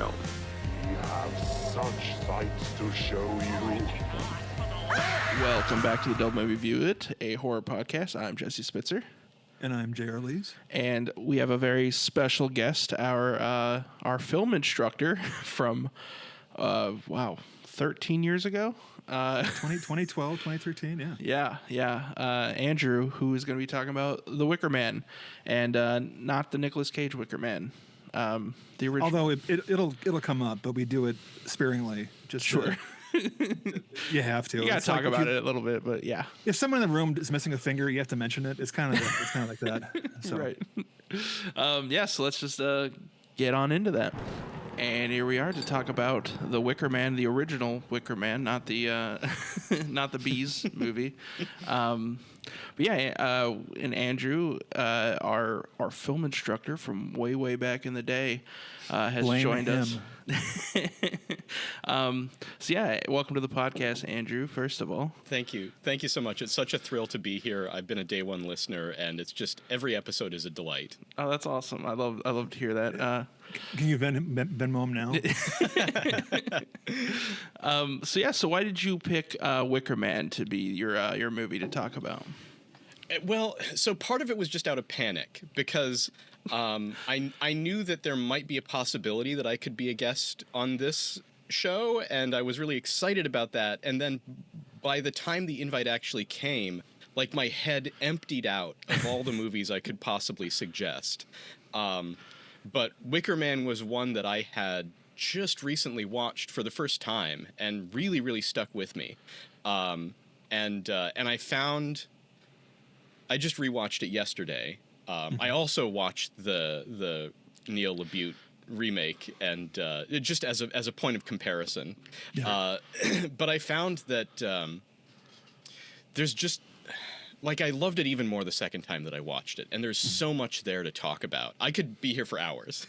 film. We have such sights to show you. Welcome back to the WICKER Man, a horror podcast. I'm Jesse Spitzer. And I'm J.R. Lees. And we have a very special guest, our film instructor from, 13 years ago? 2012, 2013, yeah. Yeah. Andrew, who is going to be talking about the Wicker Man, and not the Nicolas Cage Wicker Man. The original. Although it'll come up, but we do it sparingly. Just sure. You have to. You got to talk about it a little bit, but yeah. If someone in the room is missing a finger, you have to mention it. It's kind of like that. So. Right. So let's just get on into that. And here we are to talk about the Wicker Man, the original Wicker Man, not the not the Bees movie. But yeah, and Andrew, our film instructor from way back in the day, has joined us. So yeah, welcome to the podcast, Andrew. First of all, thank you so much. It's such a thrill to be here. I've been a day one listener, and it's just every episode is a delight. Oh, that's awesome. I love to hear that. Can you Venmo him now? So why did you pick Wicker Man to be your movie to talk about? Well, so part of it was just out of panic because I knew that there might be a possibility that I could be a guest on this show, and I was really excited about that. And then by the time the invite actually came, like my head emptied out of all the movies I could possibly suggest. But Wicker Man was one that I had just recently watched for the first time and really stuck with me. And I found... I just rewatched it yesterday. I also watched the Neil LaBute remake, and just as a point of comparison. Yeah. But I found that there's just like I loved it even more the second time that I watched it, and there's so much there to talk about. I could be here for hours.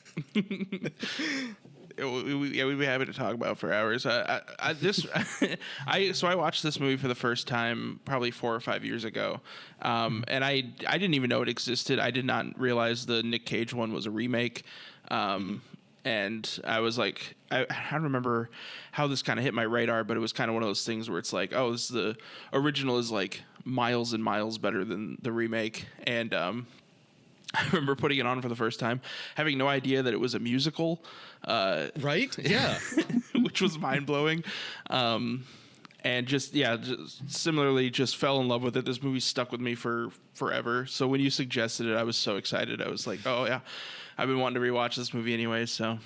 We'd be happy to talk about for hours. So I watched this movie for the first time probably 4 or 5 years ago, and I didn't even know it existed. I did not realize the Nic Cage one was a remake, and I was like, I don't remember how this kind of hit my radar, but it was kind of one of those things where it's like, oh, this the original is like miles and miles better than the remake, and I remember putting it on for the first time, having no idea that it was a musical. Right? Yeah. Which was mind-blowing. And just similarly just fell in love with it. This movie stuck with me for forever. So when you suggested it, I was so excited. I was like, oh, yeah, I've been wanting to rewatch this movie anyway, so...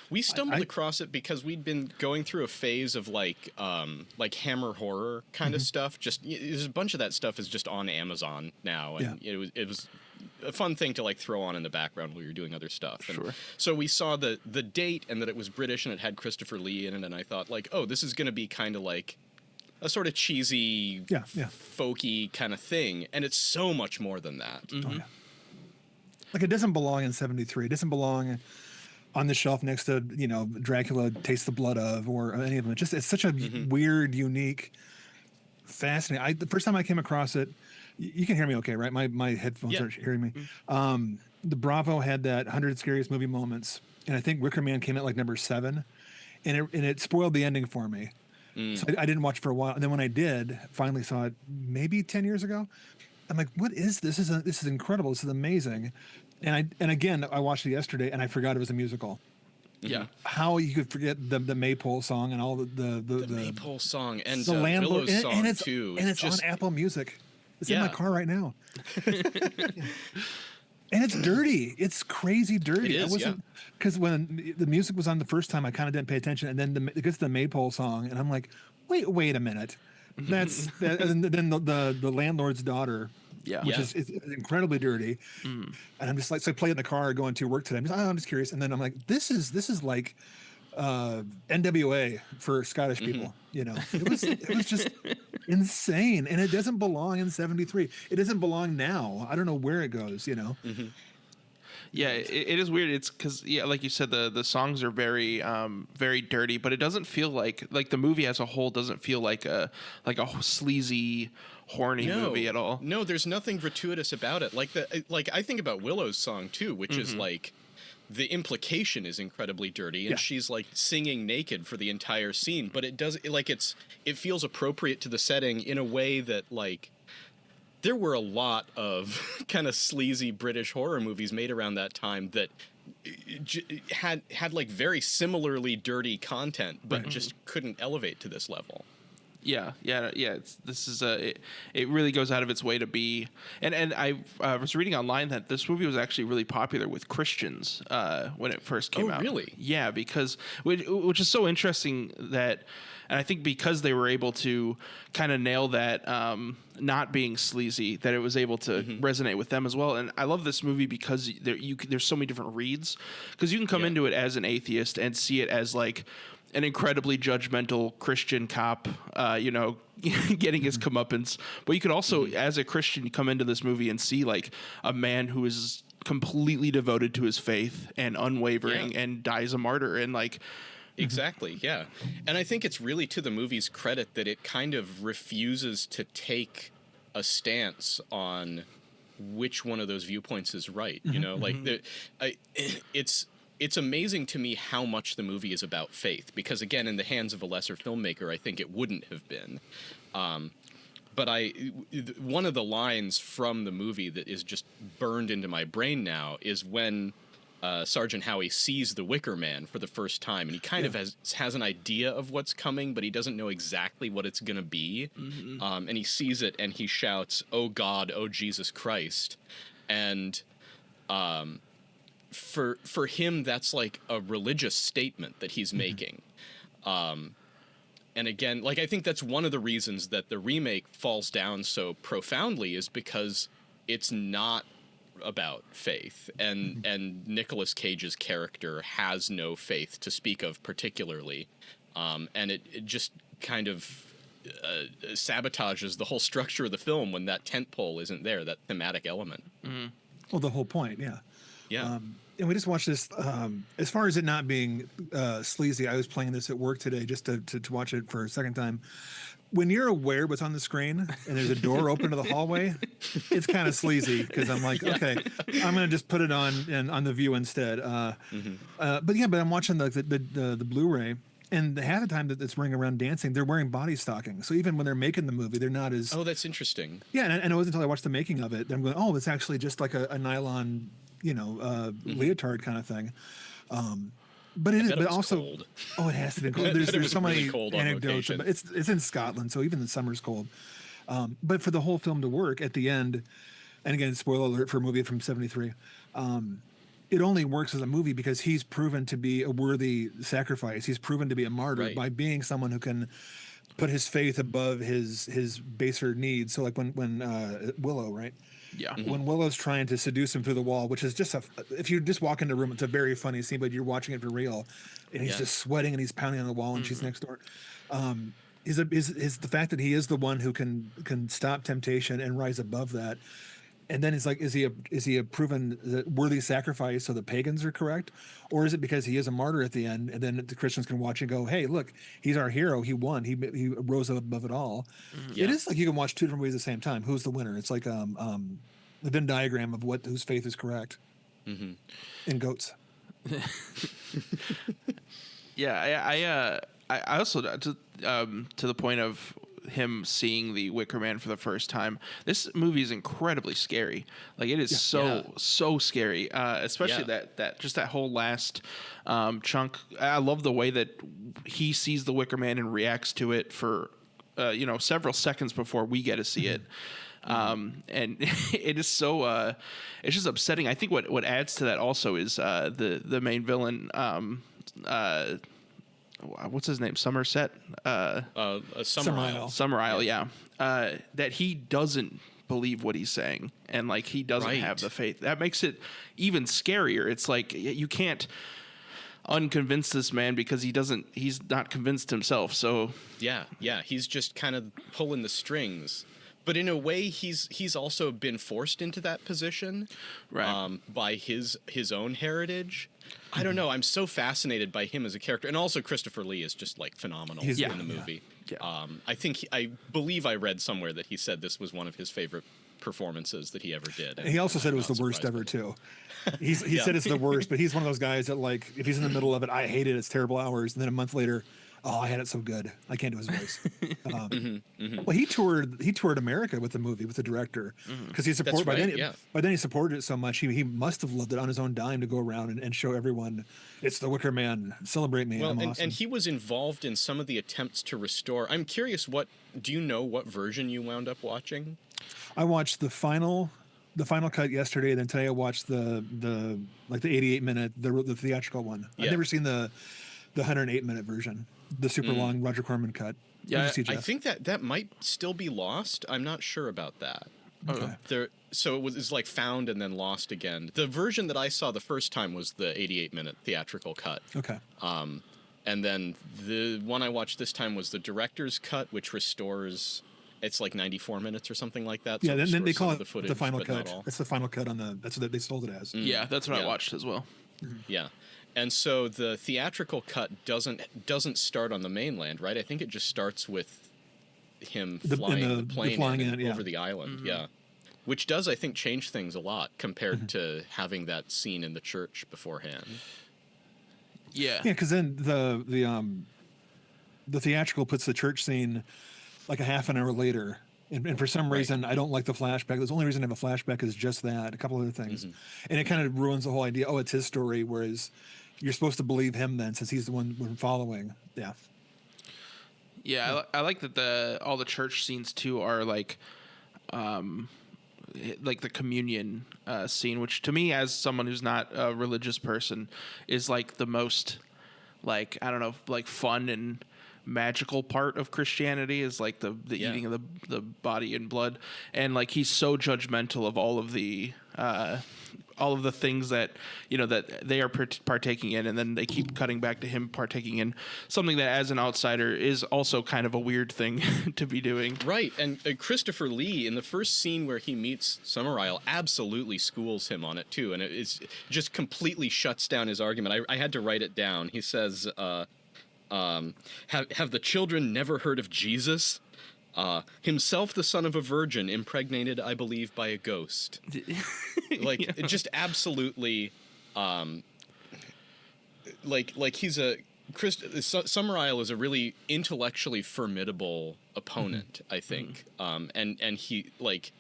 We stumbled across it because we'd been going through a phase of like hammer horror kind of stuff. Just there's a bunch of that stuff is just on Amazon now, and it was a fun thing to like throw on in the background while you're doing other stuff. And sure. So we saw the date and that it was British and it had Christopher Lee in it, and I thought like, oh, this is going to be kind of like a sort of cheesy, folky kind of thing, and it's so much more than that. Mm-hmm. Oh, yeah. Like it doesn't belong in '73. It doesn't belong on the shelf next to, Dracula Taste the Blood of, or any of them. It's such a weird, unique, fascinating. The first time I came across it, you can hear me okay, right? My headphones are hearing me. The Bravo had that 100 Scariest Movie Moments, and I think Wicker Man came at like number 7, and it spoiled the ending for me. So I didn't watch it for a while, and then when I did, finally saw it maybe 10 years ago, I'm like, what is this? This is incredible. This is amazing. And again, I watched it yesterday, and I forgot it was a musical. Yeah, how you could forget the Maypole song and all the Maypole song and the Landlord Willow's song and it's too. And it's just on Apple Music. It's in my car right now. And it's dirty. It's crazy dirty. It is, because when the music was on the first time, I kind of didn't pay attention, and then it gets the Maypole song, and I'm like, wait a minute. That's that, and then the landlord's daughter. Yeah, which is incredibly dirty, and I'm just like, so I play in the car going to work today. I'm just curious, and then I'm like, this is like NWA for Scottish people. It was just insane, and it doesn't belong in '73. It doesn't belong now. I don't know where it goes. Yeah, it is weird. It's because like you said, the songs are very very dirty, but it doesn't feel like the movie as a whole doesn't feel like a sleazy, horny movie at all. No, there's nothing gratuitous about it. Like I think about Willow's song too, which is like the implication is incredibly dirty, and she's like singing naked for the entire scene, but it feels appropriate to the setting in a way that, like, there were a lot of kind of sleazy British horror movies made around that time that had like very similarly dirty content, but just couldn't elevate to this level. Yeah. It really goes out of its way to be, and I was reading online that this movie was actually really popular with Christians when it first came out. Oh, really? Yeah, because which is so interesting that, and I think because they were able to kind of nail that not being sleazy, that it was able to resonate with them as well. And I love this movie because there's so many different reads, because you can come into it as an atheist and see it as like an incredibly judgmental Christian cop, getting his comeuppance. But you could also, as a Christian, come into this movie and see like a man who is completely devoted to his faith and unwavering and dies a martyr. And like, exactly, yeah. And I think it's really to the movie's credit that it kind of refuses to take a stance on which one of those viewpoints is right. You know, like it's amazing to me how much the movie is about faith, because again, in the hands of a lesser filmmaker, I think it wouldn't have been. But one of the lines from the movie that is just burned into my brain now is when Sergeant Howie sees the Wicker Man for the first time, and he kind of has an idea of what's coming, but he doesn't know exactly what it's going to be. And he sees it and he shouts, "Oh God, oh Jesus Christ." And for him, that's like a religious statement that he's making. And again, like, I think that's one of the reasons that the remake falls down so profoundly, is because it's not about faith, and Nicolas Cage's character has no faith to speak of particularly, and it just kind of sabotages the whole structure of the film when that tentpole isn't there, that thematic element. Well, the whole point, yeah. And we just watched this. As far as it not being sleazy, I was playing this at work today just to watch it for a second time. When you're aware what's on the screen and there's a door open to the hallway, it's kind of sleazy, because I'm like, okay, I'm going to just put it on the view instead. But I'm watching the Blu-ray, and half the time that it's running around dancing, they're wearing body stockings. So even when they're making the movie, they're not as... Oh, that's interesting. Yeah, and it wasn't until I watched the making of it that I'm going, oh, it's actually just like a nylon, leotard kind of thing. But it is, but also, cold. Oh, it has to be cold. There's so many really anecdotes. But it's in Scotland, so even the summer's cold. But for the whole film to work at the end, and again, spoiler alert for a movie from '73, it only works as a movie because he's proven to be a worthy sacrifice. He's proven to be a martyr by being someone who can put his faith above his baser needs. So like when Willow, right? Yeah. When Willow's trying to seduce him through the wall, which is just if you just walk into the room, it's a very funny scene, but you're watching it for real, and he's just sweating and he's pounding on the wall, and she's next door. Is the fact that he is the one who can stop temptation and rise above that, and then it's like, is he a proven worthy sacrifice so the pagans are correct, or is it because he is a martyr at the end, and then the Christians can watch and go, hey, look, he's our hero, he won, he rose above it all. It is like you can watch two different ways at the same time. Who's the winner? It's like the Venn diagram of whose faith is correct. In goats. Yeah, I also to the point of him seeing the Wicker Man for the first time. This movie is incredibly scary. Like, it is so scary. Especially that just that whole last chunk. I love the way that he sees the Wicker Man and reacts to it for several seconds before we get to see it. And it is so it's just upsetting. I think what adds to that also is the main villain, what's his name? Somerset? Summerisle, yeah. That he doesn't believe what he's saying, and like he doesn't have the faith. That makes it even scarier. It's like you can't unconvince this man because he's not convinced himself. So yeah, he's just kind of pulling the strings. But in a way, he's also been forced into that position by his own heritage. I don't know. I'm so fascinated by him as a character, and also Christopher Lee is just like phenomenal in the movie. Yeah. I believe I read somewhere that he said this was one of his favorite performances that he ever did. And he also said it was I'm the not worst surprised ever by too. He said it's the worst, but he's one of those guys that, like, if he's in the middle of it, I hate it, it's terrible hours, and then a month later, oh, I had it so good, I can't do his voice. Well, he toured America with the movie with the director because he supported. That's right, By then he supported it so much he must have loved it on his own dime to go around and show everyone it's the Wicker Man, celebrate me. Well, I'm and, awesome. and he was involved in some of the attempts to restore. I'm curious, do you know what version you wound up watching? I watched the final cut yesterday, and then today I watched the 88-minute the theatrical one. Yeah. I've never seen the 108-minute version, the super long Roger Corman cut. Yeah, What did you see, I Jeff? think that might still be lost. I'm not sure about that. Okay. So it's like found and then lost again. The version that I saw the first time was the 88-minute theatrical cut. Okay. And then the one I watched this time was the director's cut, which restores. It's like 94 minutes or something like that. Yeah, so then they restores call some it of footage, the final but not cut. all. That's the final cut that's what they sold it as. Yeah, that's what I Yeah. watched as well. Yeah. And so the theatrical cut doesn't start on the mainland, right? I think it just starts with him flying the plane flying in, yeah. over the island. Yeah. Which does, I think, change things a lot compared to having that scene in the church beforehand. Yeah. Yeah, because then the theatrical puts the church scene like a half an hour later. And for some reason, I don't like the flashback. The only reason I have a flashback is just that, a couple other things. And it kind of ruins the whole idea. Oh, it's his story, whereas you're supposed to believe him then, since he's the one we're following. Yeah. Yeah, I like that all the church scenes too are like the communion scene, which to me, as someone who's not a religious person, is like the most, like, I don't know, like fun and magical part of Christianity is like the eating of the body and blood, and like he's so judgmental of all of the things that that they are partaking in, and then they keep cutting back to him partaking in something that as an outsider is also kind of a weird thing to be doing. Right, and Christopher Lee in the first scene where he meets Summerisle absolutely schools him on it too, and it's just completely shuts down his argument. I had to write it down. He says, have the children never heard of Jesus? Himself the son of a virgin, impregnated, I believe, by a ghost. Like, it just absolutely, like he's Summerisle is a really intellectually formidable opponent, I think. And he, like,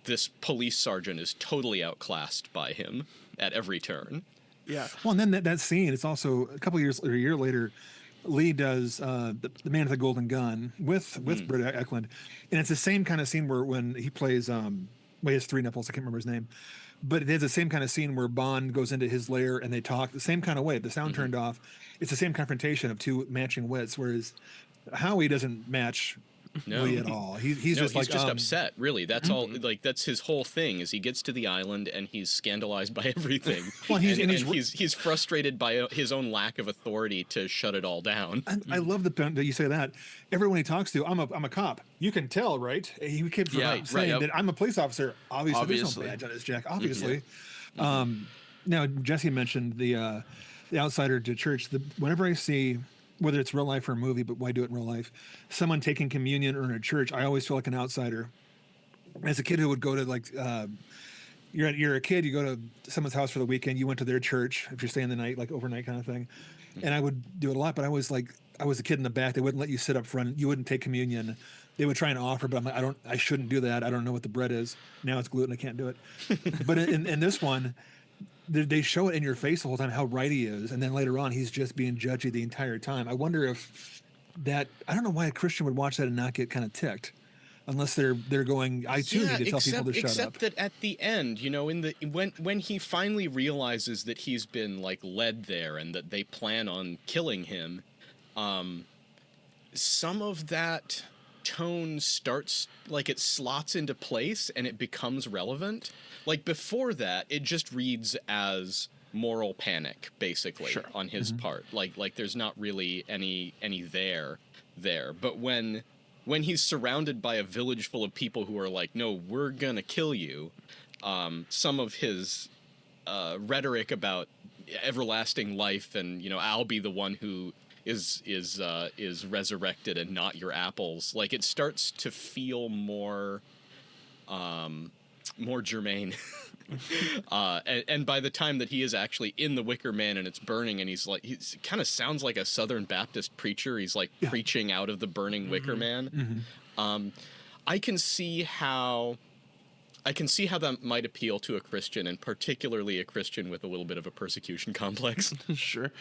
this police sergeant is totally outclassed by him at every turn. Yeah. Well, and then that scene, it's also a couple years or a year later, Lee does the Man with the Golden Gun with Britt Eklund, and it's the same kind of scene where when he plays he has three nipples, I can't remember his name, but it is the same kind of scene where Bond goes into his lair and they talk the same kind of way. The sound turned off. It's the same confrontation of two matching wits, whereas Howie doesn't match Lee at all. He's just like upset. Really, that's all. Like, that's his whole thing. Is he gets to the island and he's scandalized by everything. Well, he's frustrated by his own lack of authority to shut it all down. I love that you say that. Everyone he talks to, I'm a cop. You can tell, right? He keeps saying that I'm a police officer. Obviously, there's no badge on his jacket. Obviously. Now Jesse mentioned the outsider to church. Whenever I see, whether it's real life or a movie, but why do it in real life, someone taking communion or in a church, I always feel like an outsider. As a kid who would go to, like, you're a kid, you go to someone's house for the weekend, you went to their church if you're staying the night, like overnight kind of thing. And I would do it a lot, but I was a kid in the back. They wouldn't let you sit up front. You wouldn't take communion. They would try and offer, but I'm like, I shouldn't do that. I don't know what the bread is. Now it's gluten. I can't do it. But in this one, they show it in your face the whole time how right he is, and then later on he's just being judgy the entire time. I wonder if I don't know why a Christian would watch that and not get kind of ticked, unless they're going, I too need to tell people to shut up. Except that at the end, when he finally realizes that he's been, like, led there and that they plan on killing him, some of that tone starts, like, it slots into place and it becomes relevant. Like, before that, it just reads as moral panic, basically, on his part. Like there's not really any there. But when he's surrounded by a village full of people who are like, no, we're gonna kill you, some of his rhetoric about everlasting life and, I'll be the one who is resurrected and not your apples, like, it starts to feel more more germane. And by the time that he is actually in the Wicker Man and it's burning, and he's kind of sounds like a Southern Baptist preacher. He's like preaching out of the burning Wicker Man. I can see how that might appeal to a Christian, and particularly a Christian with a little bit of a persecution complex. Sure.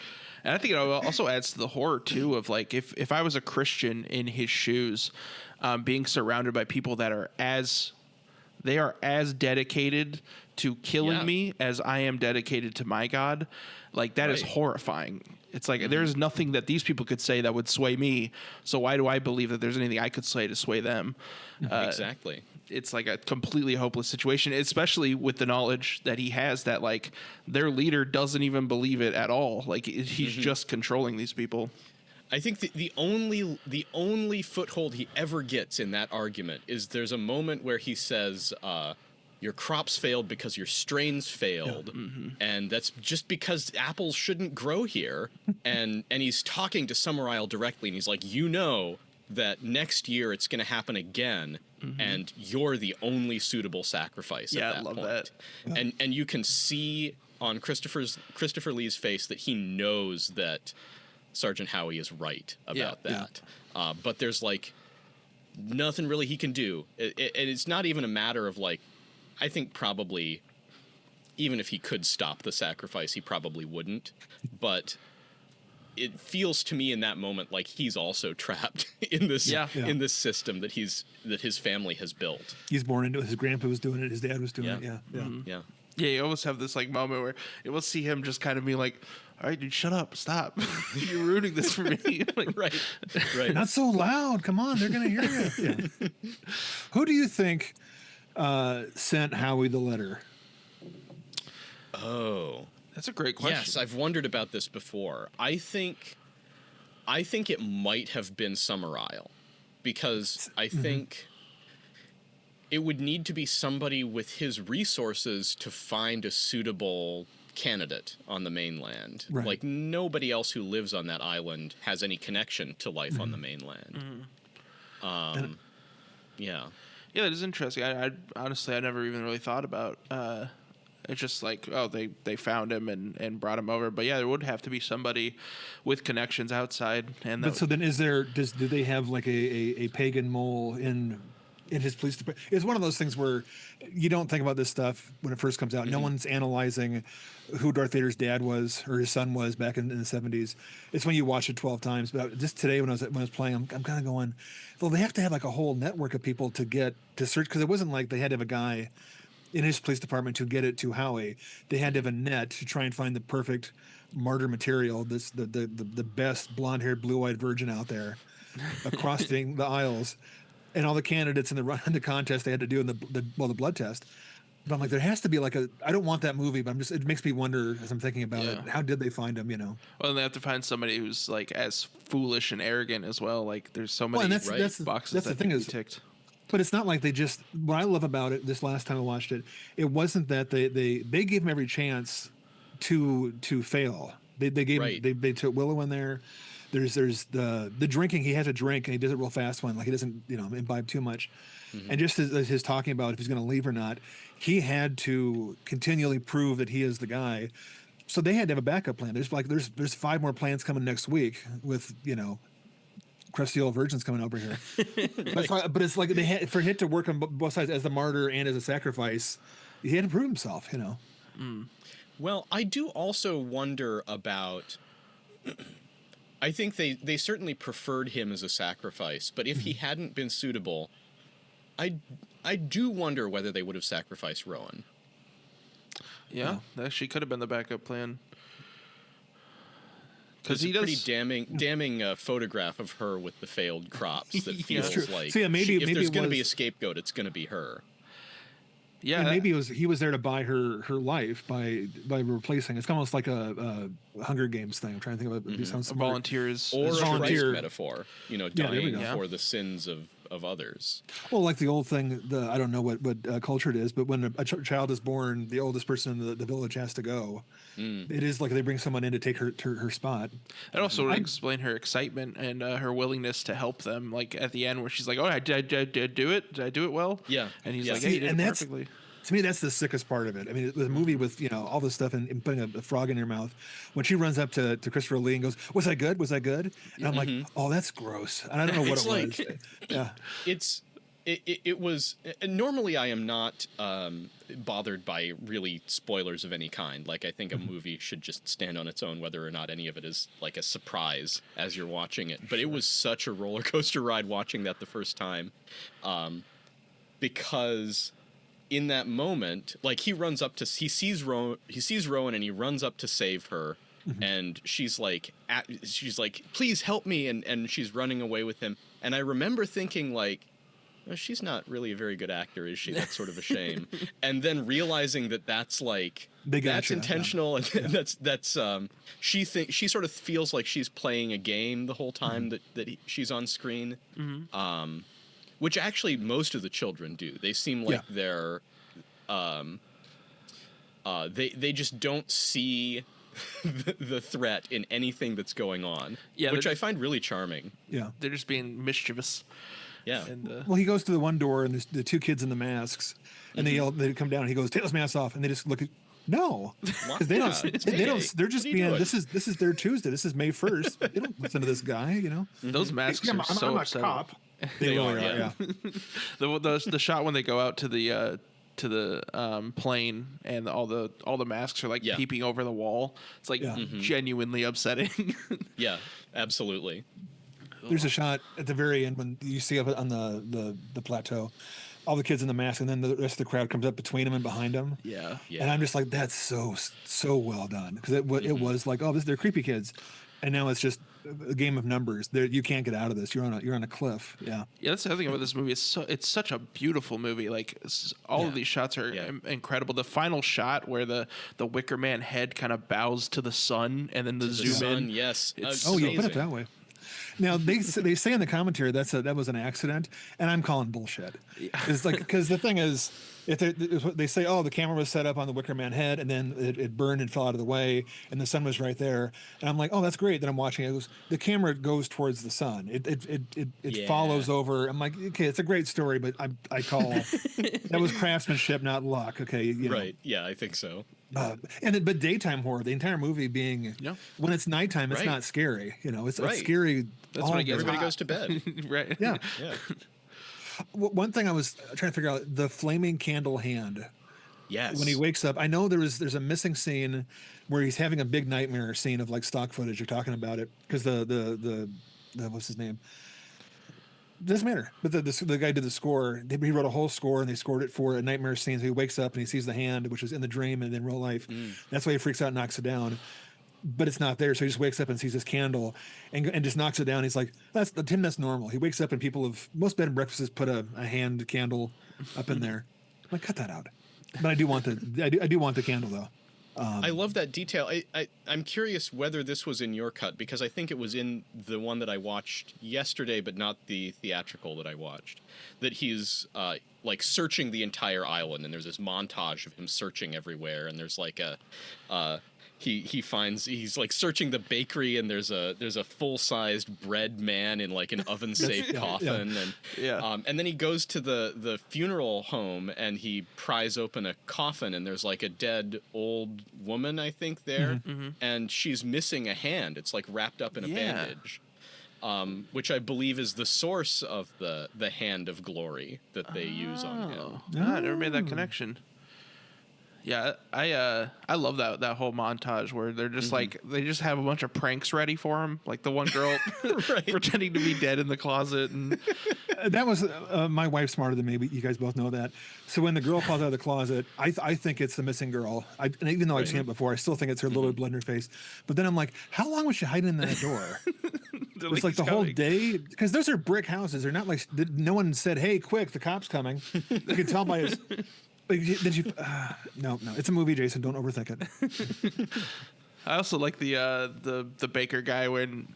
And I think it also adds to the horror too of like if I was a Christian in his shoes, being surrounded by people that are as dedicated to killing me as I am dedicated to my God, like that is horrifying. It's like there's nothing that these people could say that would sway me. So why do I believe that there's anything I could say to sway them? Exactly. It's like a completely hopeless situation, especially with the knowledge that he has that like their leader doesn't even believe it at all. Like he's just controlling these people. I think the only foothold he ever gets in that argument is there's a moment where he says, your crops failed because your strains failed, and that's just because apples shouldn't grow here. And he's talking to Summerisle directly, and he's like, you know that next year it's going to happen again, and you're the only suitable sacrifice at that point. I love that. And you can see on Christopher Lee's face that he knows that Sergeant Howie is right about that. But there's like nothing really he can do. It's not even a matter of like, I think probably even if he could stop the sacrifice, he probably wouldn't. But it feels to me in that moment like he's also trapped in this in this system that his family has built. He's born into it. His grandpa was doing it. His dad was doing it. Yeah, you almost have this like moment where you will see him just kind of be like, all right, dude, shut up, stop. You're ruining this for me. Like, right. Not so loud. Come on, they're going to hear you. Yeah. Who do you think sent Howie the letter? Oh, that's a great question. Yes, I've wondered about this before. I think it might have been Summerisle, because I think it would need to be somebody with his resources to find a suitable candidate on the mainland. Right. Like nobody else who lives on that island has any connection to life on the mainland. Yeah, that is interesting. I honestly, I never even really thought about. It's just like, oh, they found him and brought him over. But yeah, there would have to be somebody with connections outside. And but so then, do they have like a pagan mole in his police department? It's one of those things where you don't think about this stuff when it first comes out. No one's analyzing who Darth Vader's dad was or his son was back in the 70s. It's when you watch it 12 times. But just today when I was playing, I'm kind of going, well, they have to have like a whole network of people to get to search, because it wasn't like they had to have a guy in his police department to get it to Howie. They had to have a net to try and find the perfect martyr material, the best blonde-haired, blue-eyed virgin out there across the aisles. And all the candidates in the contest they had to do in the blood test. But I'm like, there has to be like I don't want that movie, but it makes me wonder as I'm thinking about it, how did they find him, Well, they have to find somebody who's like as foolish and arrogant as well. Like there's so many boxes that need to be ticked. But it's not like they just, what I love about it, this last time I watched it, it wasn't that they gave him every chance to fail. They they took Willow in there. There's the drinking. He has a drink and he does it real fast one, like he doesn't imbibe too much. And just as his talking about if he's going to leave or not, he had to continually prove that he is the guy. So they had to have a backup plan. There's 5 more plans coming next week with crusty old virgins coming over here. But it's like they had, for him to work on both sides as the martyr and as a sacrifice, he had to prove himself. Well, I do also wonder about. I think they certainly preferred him as a sacrifice, but if he hadn't been suitable, I do wonder whether they would have sacrificed Rowan. Yeah, that actually could have been the backup plan. Because he does pretty damning photograph of her with the failed crops that feels like so maybe if there's going to be a scapegoat, it's going to be her. Yeah, and maybe he was there to buy her life by replacing. It's almost like a Hunger Games thing. I'm trying to think of it. Sounds volunteers or a volunteer Christ metaphor. Dying for the sins of others. Well, like the old thing. I don't know what culture it is, but when a child is born, the oldest person in the village has to go. It is like they bring someone in to take her spot. That also would explain her excitement and her willingness to help them. Like at the end, where she's like, "Oh, did I do it? Did I do it well?" Yeah, and he's like, "Hey, you did it perfectly." To me, that's the sickest part of it. I mean, the movie with, you know, all this stuff and putting a frog in your mouth. When she runs up to Christopher Lee and goes, "Was I good? Was I good?" And I'm like, "Oh, that's gross." And I don't know what It's it like- was. Yeah. It was. Normally, I am not bothered by really spoilers of any kind. Like, I think a movie should just stand on its own, whether or not any of it is like a surprise as you're watching it. But it was such a roller coaster ride watching that the first time, because in that moment, like, he sees Rowan and he runs up to save her. And she's like, "Please help me," and she's running away with him. And I remember thinking, like, well, she's not really a very good actor, is she? That's sort of a shame. And then realizing that that's like, that's intentional, and that's she sort of feels like she's playing a game the whole time that she's on screen, which actually most of the children do. They seem like they're they just don't see the threat in anything that's going on, which I find really charming. Yeah. They're just being mischievous. Yeah. And, Well, he goes to the one door and there's the two kids in the masks, and they yell. They come down. And he goes, "Take those masks off," and they just look at. No, because they don't. They don't. They're just being. This is their Tuesday. This is May 1st. They don't listen to this guy. You know. those masks are so I'm a upsetting. cop. They really are. Yeah. The shot when they go out to the plane and all the masks are like peeping over the wall. It's like genuinely upsetting. Yeah, absolutely. There's a shot at the very end when you see up on the plateau, all the kids in the mask, and then the rest of the crowd comes up between them and behind them. Yeah. And I'm just like, that's so well done, because it was like, oh, they're creepy kids, and now it's just a game of numbers. You can't get out of this. You're on a cliff. Yeah. Yeah, that's the other thing about this movie. It's such a beautiful movie. Like, all of these shots are incredible. The final shot where the Wicker Man head kind of bows to the sun, and then the zoom in. Yes. Oh, you put it that way. Now they say in the commentary that was an accident, and I'm calling bullshit. It's like, because the thing is, if they say, oh, the camera was set up on the Wicker Man head, and then it burned and fell out of the way, and the sun was right there, and I'm like, oh, that's great. Then I'm watching it. The camera goes towards the sun. It follows over. I'm like, okay, it's a great story, but I call that was craftsmanship, not luck. Okay, you know. Right? Yeah, I think so. But daytime horror, the entire movie being when it's nighttime, it's not scary. You know, it's scary. That's when everybody goes to bed. Right. Yeah. Yeah. One thing I was trying to figure out, the flaming candle hand. Yes. When he wakes up, I know there's a missing scene where he's having a big nightmare scene of like stock footage. You're talking about it because the what's his name? Doesn't matter. But the guy did the score. He wrote a whole score and they scored it for a nightmare scene. So he wakes up and he sees the hand, which is in the dream and in real life. That's why he freaks out and knocks it down. But it's not there, so he just wakes up and sees this candle and just knocks it down. He's like, "That's normal." He wakes up and most bed and breakfasts put a hand candle up in there. I'm like, cut that out. But I do want the candle though. I love that detail. I'm curious whether this was in your cut, because I think it was in the one that I watched yesterday, but not the theatrical that I watched. That he's like searching the entire island, and there's this montage of him searching everywhere, and there's like he's like searching the bakery, and there's a full-sized bread man in like an oven-safe coffin, and then he goes to the funeral home and he pries open a coffin, and there's like a dead old woman, I think, there, and she's missing a hand. It's like wrapped up in a bandage, which I believe is the source of the hand of glory that they use on him. I never made that connection. Yeah, I love that whole montage where they're just like, they just have a bunch of pranks ready for him, like the one girl pretending to be dead in the closet, and that was my wife's smarter than me. But you guys both know that. So when the girl falls out of the closet, I think it's the missing girl. And even though I've seen it before, I still think it's her little blood in her face. But then I'm like, how long was she hiding in that door? It's like the whole day, because those are brick houses. They're not like, no one said, "Hey, quick, the cop's coming." You can tell by his. Did you? No. It's a movie, Jason. Don't overthink it. I also like the baker guy when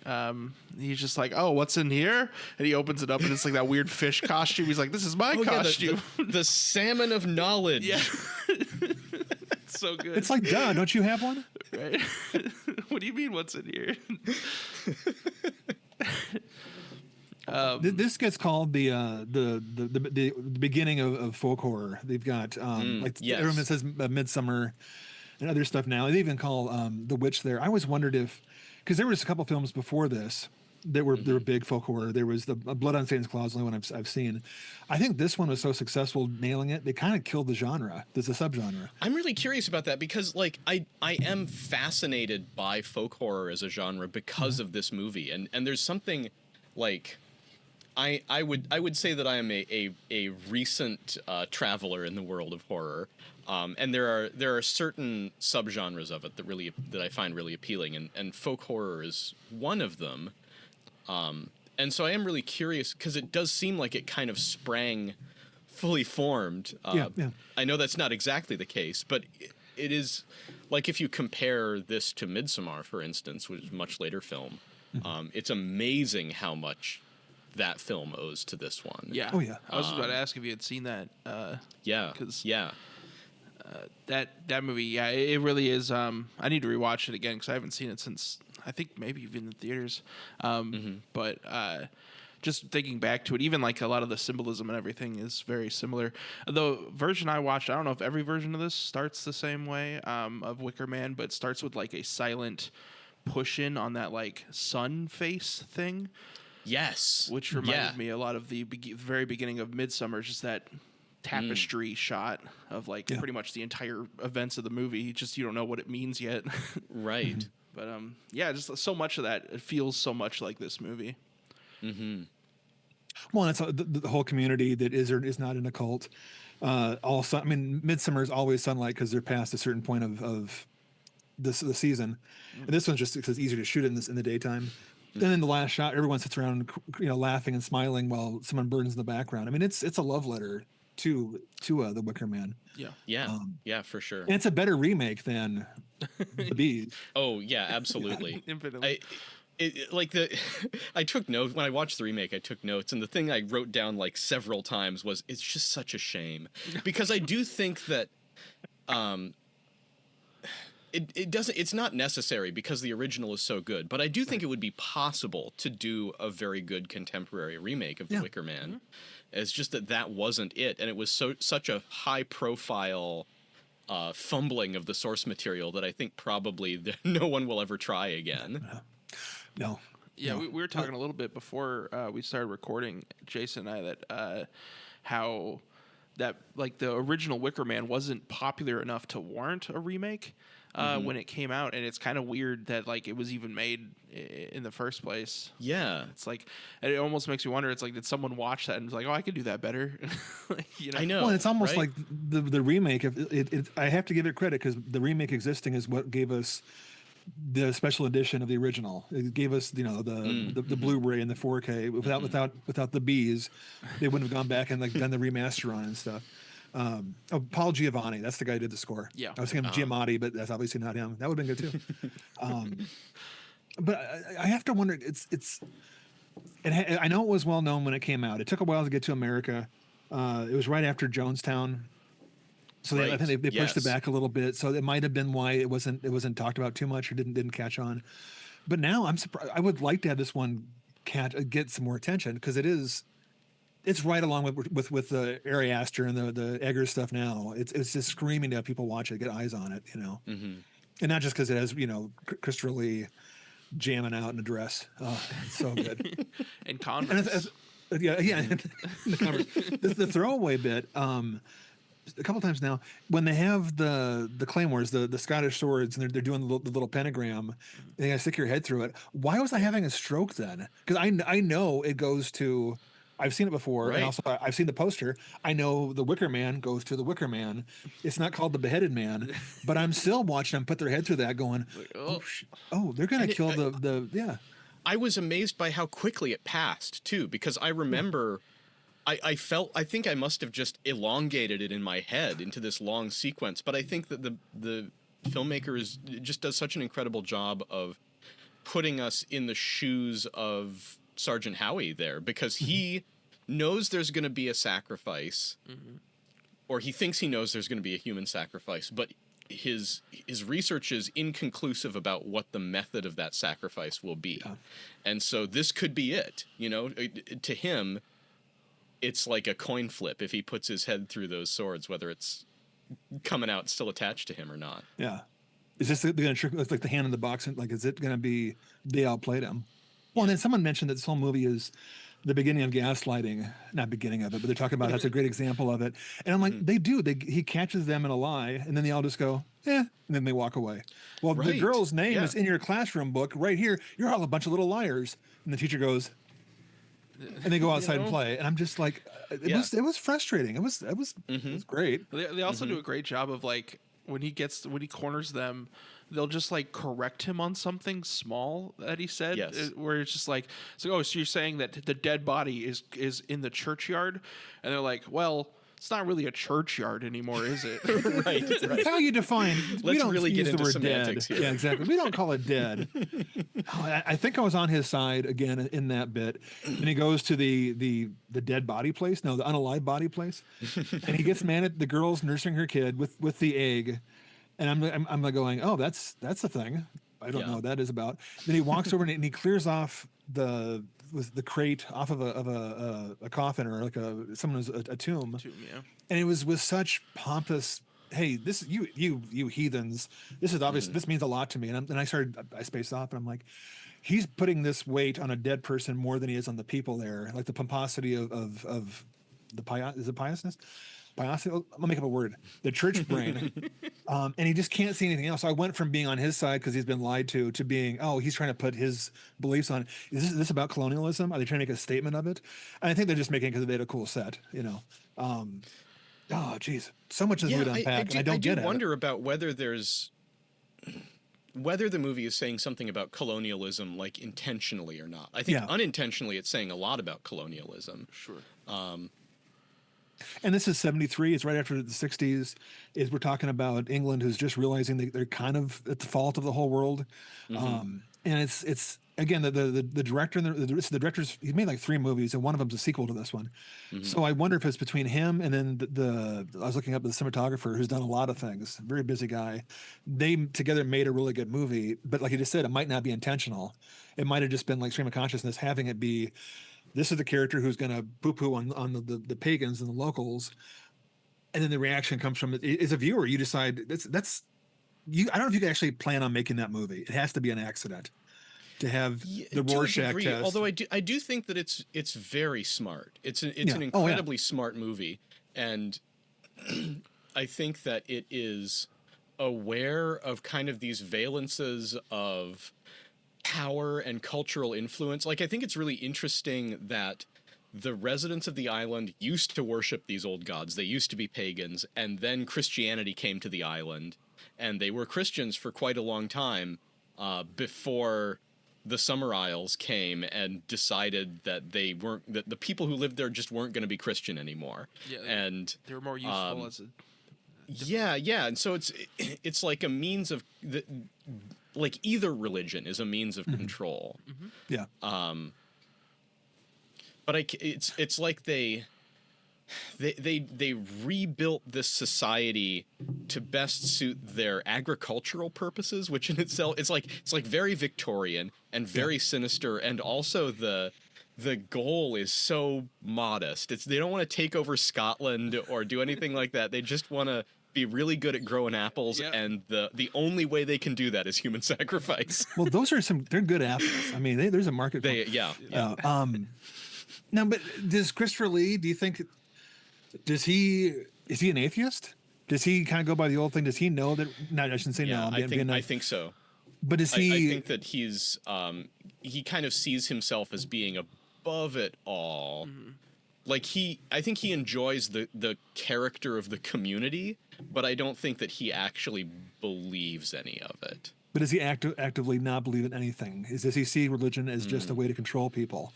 he's just like, "Oh, what's in here?" And he opens it up and it's like that weird fish costume. He's like, "This is my costume." The salmon of knowledge. Yeah. It's so good. It's like, duh, don't you have one? Right? What do you mean, what's in here? This gets called the beginning of folk horror. They've got yes. everyone says Midsummer and other stuff now. They even call The Witch there. I always wondered if, because there was a couple films before this that were big folk horror. There was the Blood on Satan's Claw, the only one I've seen. I think this one was so successful nailing it, they kind of killed the genre. There's a subgenre. I'm really curious about that because, like, I am fascinated by folk horror as a genre because of this movie, and there's something like I would say that I am a recent traveler in the world of horror, and there are certain subgenres of it that I find really appealing, and folk horror is one of them. And so I am really curious because it does seem like it kind of sprang fully formed. Yeah. I know that's not exactly the case, but it is like if you compare this to Midsommar, for instance, which is a much later film, it's amazing how much that film owes to this one. Yeah. Oh, yeah. I was about to ask if you had seen that. Yeah. 'Cause yeah. that movie, yeah, it really is. I need to rewatch it again because I haven't seen it since I think maybe even in the theaters. But just thinking back to it, even like a lot of the symbolism and everything is very similar. The version I watched, I don't know if every version of this starts the same way of Wicker Man, but it starts with like a silent push in on that like sun face thing. Yes. Which reminded me a lot of the very beginning of Midsummer, just that tapestry shot of like pretty much the entire events of the movie. Just you don't know what it means yet. Right. But yeah, just so much of that. It feels so much like this movie. Well, it's the whole community that is or is not in a cult. Also, I mean, Midsummer is always sunlight because they're past a certain point of the season. And this one's just because it's easier to shoot in the daytime. Then in the last shot, everyone sits around, laughing and smiling while someone burns in the background. I mean, it's a love letter to the Wicker Man. Yeah, for sure. And it's a better remake than the Bees. Oh yeah, absolutely. Infinitely. I took notes when I watched the remake. I took notes, and the thing I wrote down like several times was, "It's just such a shame," because I do think that it doesn't. It's not necessary because the original is so good. But I do think it would be possible to do a very good contemporary remake of The Wicker Man. It's just that wasn't it, and it was such a high profile fumbling of the source material that I think probably no one will ever try again. No. Yeah, no. we were talking a little bit before we started recording, Jason and I, that how that like the original Wicker Man wasn't popular enough to warrant a remake when it came out, and it's kind of weird that like it was even made in the first place. Yeah, it's like it almost makes me wonder. It's like, did someone watch that and was like, "Oh, I could do that better"? I know. Well, it's almost right? like the remake. I have to give it credit because the remake existing is what gave us the special edition of the original. It gave us, the Blu-ray and the 4K. Without the Bees, they wouldn't have gone back and like done the remaster on it and stuff. Paul Giovanni, that's the guy who did the score. Yeah, I was thinking Giamatti, but that's obviously not him. That would have been good too. But I have to wonder. I know it was well known when it came out. It took a while to get to America. It was right after Jonestown. So I think they pushed it back a little bit. So it might have been why it wasn't talked about too much or didn't catch on. But now I'm surprised. I would like to have this one get some more attention because it's right along with the Ari Aster and the Eggers stuff now. It's just screaming to have people watch it, get eyes on it, and not just because it has Christopher Lee jamming out in a dress. Oh, it's so good. And Converse. The throwaway bit. A couple times now, when they have the claymores, the Scottish swords, and they're doing the little pentagram, and you stick your head through it. Why was I having a stroke then? Because I know it goes to. I've seen it before, and also I've seen the poster. I know the Wicker Man goes to the Wicker Man. It's not called the Beheaded Man, but I'm still watching them put their head through that, going, "Oh, they're gonna kill the." I was amazed by how quickly it passed too, because I remember. I think I must have just elongated it in my head into this long sequence, but I think that the filmmaker just does such an incredible job of putting us in the shoes of Sergeant Howie there, because he knows there's going to be a sacrifice, or he thinks he knows there's going to be a human sacrifice, but his research is inconclusive about what the method of that sacrifice will be. And so this could be it, you know. To him, it's like a coin flip if he puts his head through those swords, whether it's coming out still attached to him or not. Yeah. Is this going to trick? It's like the hand in the box. Like, is it going to be they outplayed him? Well, and then someone mentioned that this whole movie is the beginning of gaslighting. Not beginning of it, but they're talking about that's a great example of it. And I'm like, they do. He catches them in a lie, and then they all just go, and then they walk away. Well, the Right. girl's name Yeah. is in your classroom book right here. You're all a bunch of little liars. And the teacher goes, and they go outside and play. And I'm just like, it was frustrating. It was great. They also do a great job of like when he corners them, they'll just like correct him on something small that he said. Yes. Where it's just like, oh, so you're saying that the dead body is in the churchyard, and they're like, well, it's not really a churchyard anymore, is it? Right. That's how you define. We Let's don't really use get the into word semantics dead. here. Yeah, exactly. We don't call it dead. I think I was on his side again in that bit. And he goes to the dead body place, no, the unalive body place, and he gets mad at the girl's nursing her kid with the egg, and I'm like going, oh, that's a thing. I don't know what that is about. Then he walks over and he clears off the crate off of a coffin or like someone's a tomb. Yeah. And it was with such pompous, hey, this you heathens, this is obvious, this means a lot to me. And I spaced off and I'm like, he's putting this weight on a dead person more than he is on the people there. Like the pomposity of the piousness? Piosity? I'll make up a word. The church brain. And he just can't see anything else. So I went from being on his side because he's been lied to being, oh, he's trying to put his beliefs on. Is this about colonialism? Are they trying to make a statement of it? And I think they're just making it because they had a cool set, you know. Oh, geez. So much is movie to unpack, and I don't get it. I wonder about whether the movie is saying something about colonialism, like intentionally or not. I think unintentionally it's saying a lot about colonialism. Sure. And this is 73. It's right after the 60s. We're talking about England, who's just realizing they're kind of at the fault of the whole world. And it's again the director and the director's. He's made like 3 movies, and one of them's a sequel to this one. So I wonder if it's between him and then I was looking up the cinematographer who's done a lot of things. Very busy guy. They together made a really good movie, but like you just said, it might not be intentional. It might have just been like stream of consciousness, having it be. This is the character who's going to poo-poo on the pagans and the locals, and then the reaction comes from it. As a viewer, you decide that's you. I don't know if you can actually plan on making that movie. It has to be an accident to have the Rorschach test. Although I do think that it's very smart. It's an incredibly smart movie, and I think that it is aware of kind of these valences of power and cultural influence. Like, I think it's really interesting that the residents of the island used to worship these old gods. They used to be pagans, and then Christianity came to the island, and they were Christians for quite a long time before the Summer Isles came and decided that that the people who lived there just weren't going to be Christian anymore. Yeah, and they were more useful as a and so it's like a means of like either religion is a means of control. Yeah. But it's like they rebuilt this society to best suit their agricultural purposes, which in itself it's like very Victorian and very sinister, and also the goal is so modest. They don't want to take over Scotland or do anything like that. They just want to be really good at growing apples, and the only way they can do that is human sacrifice. Well, they're good apples. I mean, there's a market for now, but does Christopher Lee, do you think, is he an atheist? Does he kind of go by the old thing? Does he know that? No, I shouldn't say no. I think so. But is he? I think that he's he kind of sees himself as being above it all. Like I think he enjoys the character of the community, but I don't think that he actually believes any of it. But does he actively not believe in anything? Does he see religion as just a way to control people?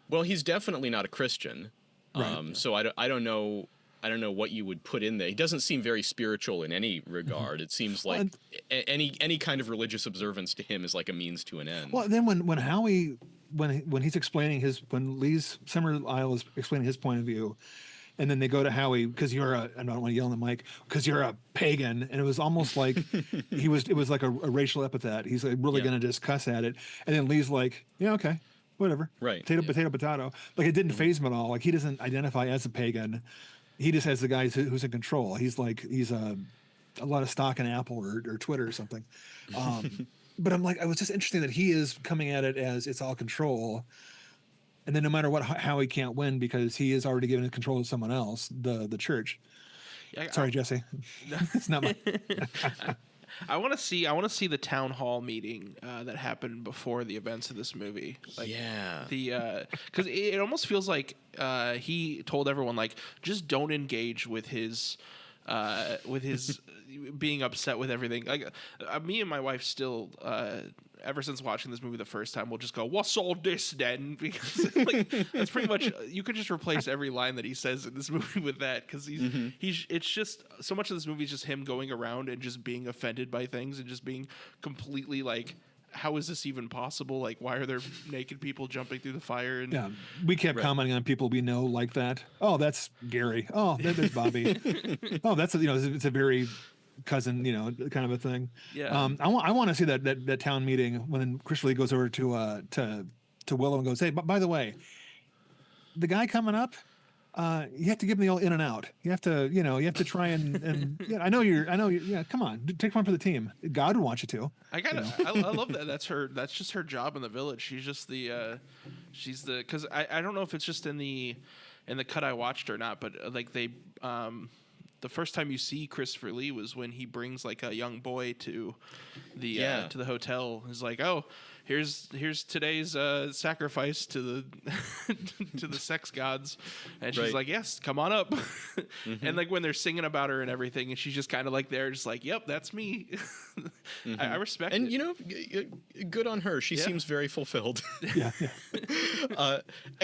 Well, he's definitely not a Christian. Right. So I don't know what you would put in there. He doesn't seem very spiritual in any regard. It seems like any kind of religious observance to him is like a means to an end. Well, then when Howie when he's explaining when Lee's Summer Isle is explaining his point of view, And then they go to Howie because I don't want to yell on the mic, because you're a pagan. And it was almost like it was like a racial epithet. He's like really going to just cuss at it. And then Lee's like, yeah, okay, whatever. Right. Potato. Like it didn't phase him at all. Like he doesn't identify as a pagan. He just has the guy who's in control. He's a lot of stock in Apple or Twitter or something. But I'm like, it was just interesting that he is coming at it as it's all control. And then no matter what, Howie can't win because he is already given control to someone else, the church. Yeah, Sorry, Jesse. It's not my. I want to see the town hall meeting that happened before the events of this movie. Like, because it almost feels like he told everyone like just don't engage with his being upset with everything. Like me and my wife still. Ever since watching this movie the first time, we'll just go, "What's all this then?" Because like, that's pretty much you could just replace every line that he says in this movie with that because it's just so much of this movie is just him going around and just being offended by things and just being completely like, how is this even possible? Like, why are there naked people jumping through the fire? And yeah, we kept commenting on people we know like that. Oh, that's Gary. Oh, there's Bobby. Oh, that's it's a very cousin, kind of a thing. Yeah. I want to see that town meeting when Chris Lee goes over to Willow and goes, hey, by the way, the guy coming up, you have to give him the old in and out. You have to try and I know you're, yeah, come on, take one for the team. God would want you to. I love that. That's just her job in the village. She's just because I don't know if it's just in the cut I watched or not, but like they, the first time you see Christopher Lee was when he brings like a young boy to the hotel. He's like, oh, here's today's sacrifice to the to the sex gods, and she's like, yes, come on up. And like when they're singing about her and everything, and she's just kind of like there, just like, yep, that's me. I respect it. And good on her. She seems very fulfilled. Yeah.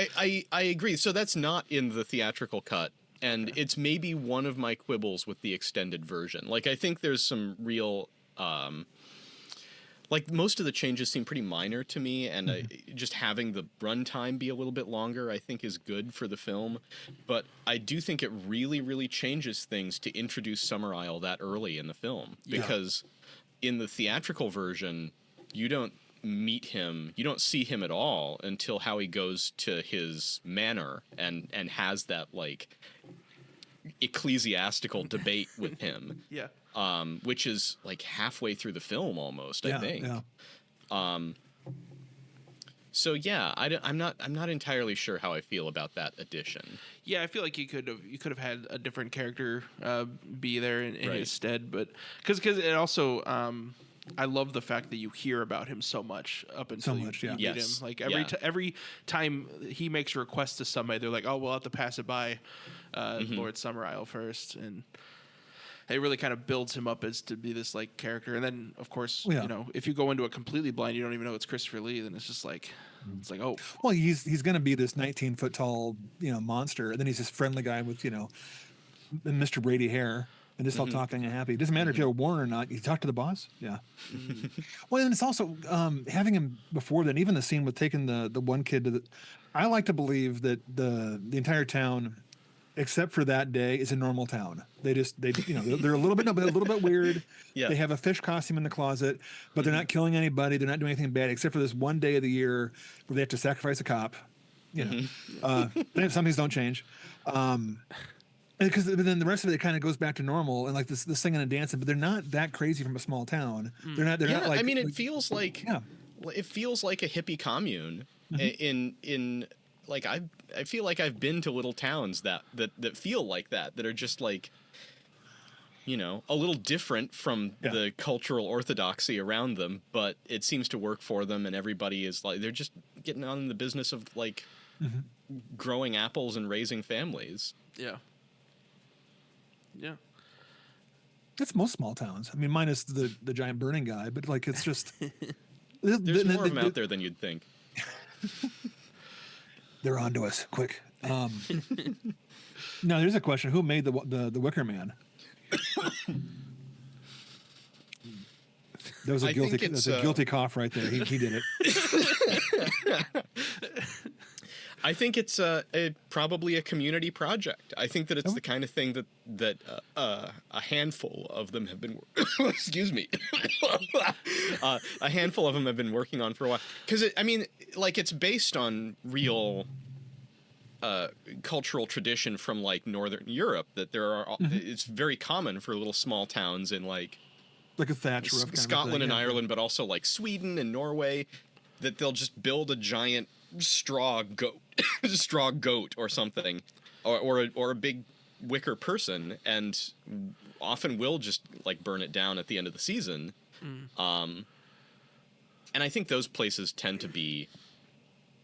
I agree. So that's not in the theatrical cut. And it's maybe one of my quibbles with the extended version. Like, I think there's some real, like, most of the changes seem pretty minor to me, and just having the runtime be a little bit longer, I think, is good for the film. But I do think it really, really changes things to introduce Summer Isle that early in the film. Because in the theatrical version, you don't meet him, you don't see him at all until Howie goes to his manor and has that, like, ecclesiastical debate with him. Which is like halfway through the film almost, I think. So yeah, I'm not entirely sure how I feel about that addition. Yeah, I feel like you could have had a different character be there in his stead, but because it also I love the fact that you hear about him so much up until you meet him. Like every time he makes a request to somebody, they're like, "Oh, we'll have to pass it by Lord Summer Isle first," and it really kind of builds him up as to be this like character. And then, of course, if you go into it completely blind, you don't even know it's Christopher Lee. Then it's just like, oh, well, he's going to be this 19-foot tall, monster, and then he's this friendly guy with Mr. Brady hair. And just all talking and happy. It doesn't matter if you're a Warren or not. You talk to the boss. Yeah. Well, and it's also having him before then. Even the scene with taking the one kid to the. I like to believe that the entire town, except for that day, is a normal town. They're a little bit weird. Yeah. They have a fish costume in the closet, but they're not killing anybody. They're not doing anything bad except for this one day of the year where they have to sacrifice a cop. Some things don't change. Because then the rest of it kind of goes back to normal and like this singing and dancing, but they're not that crazy from a small town. They're not like. I mean, it feels like a hippie commune. In like I feel like I've been to little towns that feel like that are just like, a little different from the cultural orthodoxy around them, but it seems to work for them, and everybody is like they're just getting on in the business of like growing apples and raising families. Yeah. Yeah, that's most small towns. I mean, minus the giant burning guy, but like it's just there's more of them out there than you'd think. They're onto us quick. No, there's a question: who made the Wicker Man? There was a guilty cough right there. He did it. I think it's probably a community project. I think that it's the kind of thing that a handful of them have been excuse me a handful of them have been working on for a while, because I mean, like, it's based on real cultural tradition from like Northern Europe, that there are it's very common for little small towns in like a thatch roof kind Scotland of thing, and Ireland, but also like Sweden and Norway, that they'll just build a giant straw goat or something, or a big wicker person, and often will just like burn it down at the end of the season. And I think those places tend to be,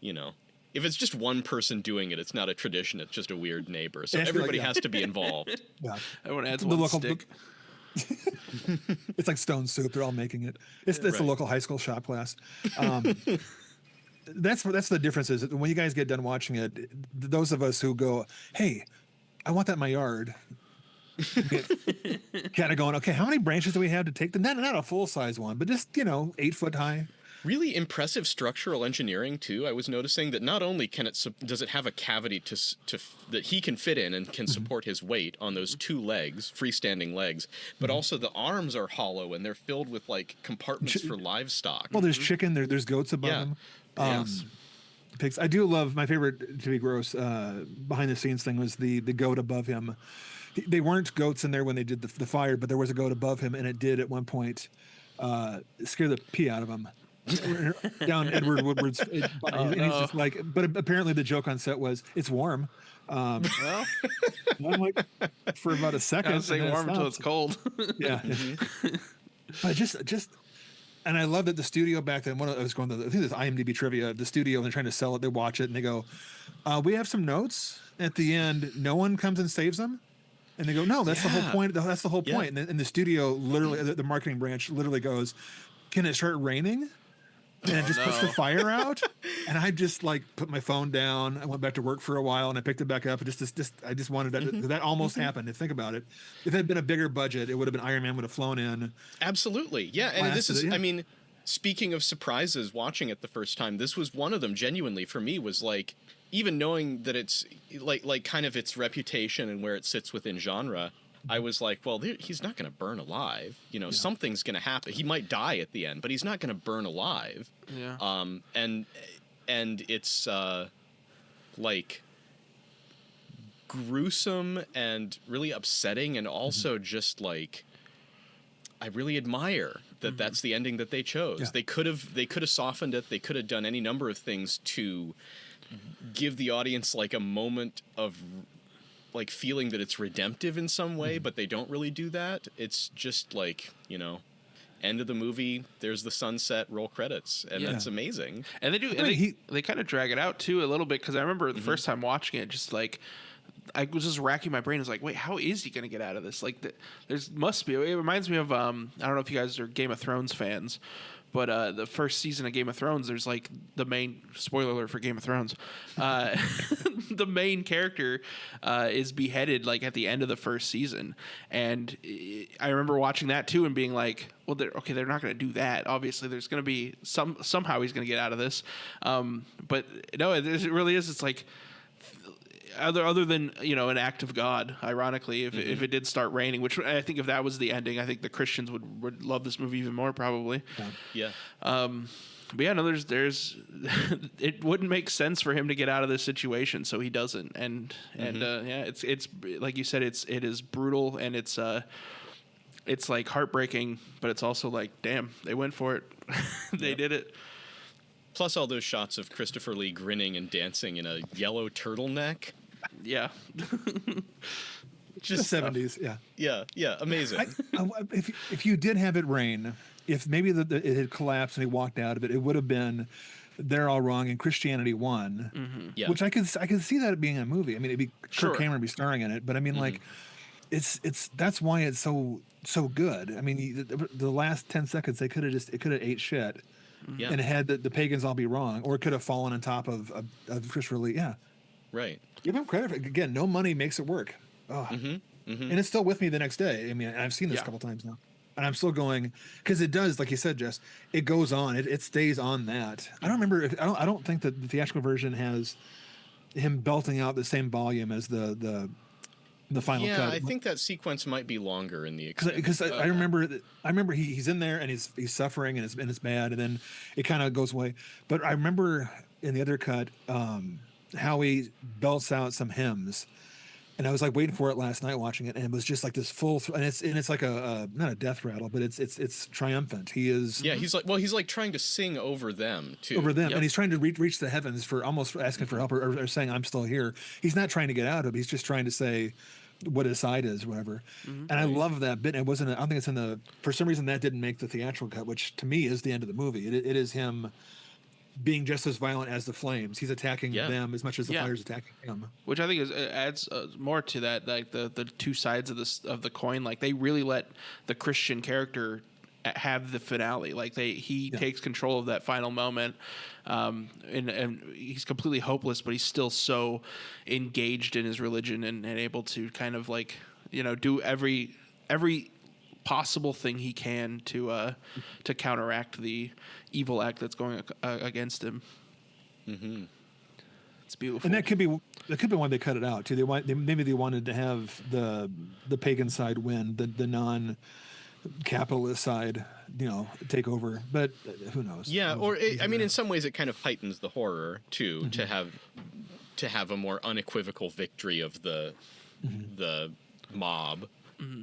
you know, if it's just one person doing it, it's not a tradition, it's just a weird neighbor. So everybody has to be involved. Yeah. Everyone adds The one local stick. It's like Stone Soup. They're all making it. It's a local high school shop class. That's the difference, is when you guys get done watching it, those of us who go, hey, I want that in my yard, kind of going, okay, how many branches do we have to take? Not a full size one, but just, 8 foot high. Really impressive structural engineering too. I was noticing that not only does it have a cavity that he can fit in and can support his weight on those 2 legs, freestanding legs, but also the arms are hollow and they're filled with like compartments for livestock. Well, there's chicken, there's goats above them. Yes. Pigs. I do love, my favorite, to be gross, behind the scenes thing was the goat above him. They weren't goats in there when they did the fire, but there was a goat above him, and it did at one point scare the pee out of him. Down Edward Woodward's, and he's just like, but apparently the joke on set was, it's warm. Well, I'm like, for about a second. I was saying warm until it's cold. Yeah. But just, and I love that the studio back then, I was going to, I think it's IMDb trivia, the studio, and they're trying to sell it, they watch it, and they go, we have some notes. At the end, no one comes and saves them. And they go, no, that's the whole point. That's the whole point. And the studio, literally, the marketing branch literally goes, can it start raining? And it just puts the fire out. And I just like put my phone down. I went back to work for a while, and I picked it back up. And I just wanted that almost happened. Think about it. If it had been a bigger budget, it would have been Iron Man would have flown in. Absolutely. Yeah. And this is, I mean, speaking of surprises, watching it the first time, this was one of them. Genuinely, for me, was like, even knowing that it's like kind of its reputation and where it sits within genre, I was like, well, he's not going to burn alive. Something's going to happen. He might die at the end, but he's not going to burn alive. Yeah. And it's like gruesome and really upsetting, and also just like, I really admire that that's the ending that they chose. Yeah. They could have softened it. They could have done any number of things to give the audience like a moment of like feeling that it's redemptive in some way, but they don't really do that. It's just like, end of the movie, there's the sunset, roll credits, and that's amazing. And they do, and they kind of drag it out too a little bit, because I remember the first time watching it, just like, I was just racking my brain. I was like, wait, how is he going to get out of this? Like, must be. It reminds me of, I don't know if you guys are Game of Thrones fans, but the first season of Game of Thrones, there's like the main, spoiler alert for Game of Thrones, the main character is beheaded like at the end of the first season. And I remember watching that too and being like, well, they're not going to do that. Obviously, there's going to be somehow he's going to get out of this. But no, it really is. It's like, other than an act of God, ironically, if it did start raining, which I think if that was the ending, I think the Christians would love this movie even more, probably. Yeah. But yeah, no, there's it wouldn't make sense for him to get out of this situation, so he doesn't. And yeah, it's like you said, it is brutal, and it's like heartbreaking, but it's also like, damn, they went for it. They did it. Plus all those shots of Christopher Lee grinning and dancing in a yellow turtleneck. Yeah. Just the 70s, yeah. Yeah, amazing. If you did have it rain, if maybe it had collapsed and he walked out of it, it would have been They're All Wrong and Christianity Won, Yeah. which I could see that being a movie. I mean, it'd be Kirk Cameron be starring in it, but I mean, like, it's that's why it's so good. I mean, the last 10 seconds it could have ate shit. Yeah. And it had the pagans all be wrong, or it could have fallen on top of Christopher Lee. Yeah. Right. Give him credit for it. Again, no money makes it work. Oh. And it's still with me the next day. I mean, I've seen this a couple times now, and I'm still going, because it does, like you said, Jess, it goes on. It stays on that. I don't remember I don't think that the theatrical version has him belting out the same volume as the final Yeah, cut. I think that sequence might be longer in the Because I remember he's in there and he's suffering and it's bad, and then it kind of goes away. But I remember in the other cut how he belts out some hymns, and I was like waiting for it last night watching it, and it was just like this and it's like a not a death rattle, but it's triumphant. He is he's like trying to sing over them too. over them, and he's trying to reach the heavens for almost asking for help or saying I'm still here. He's not trying to get out of it. He's just trying to say what his side is, whatever. And I love that bit. It wasn't. I don't think it's in the. For some reason, that didn't make the theatrical cut, which to me is the end of the movie. It is him being just as violent as the flames. He's attacking them as much as the fire's attacking him. Which I think adds more to that, like the two sides of the coin. Like they really let the Christian character have the finale. Like he takes control of that final moment, and he's completely hopeless, but he's still so engaged in his religion and able to kind of like do every possible thing he can to counteract the evil act that's going against him. Mm-hmm. It's beautiful, and that could be why they cut it out too. Maybe they wanted to have the pagan side win, the non capitalist side, take over. But who knows? Yeah, I mean, in some ways, it kind of heightens the horror too to have a more unequivocal victory of the mob. Mm-hmm.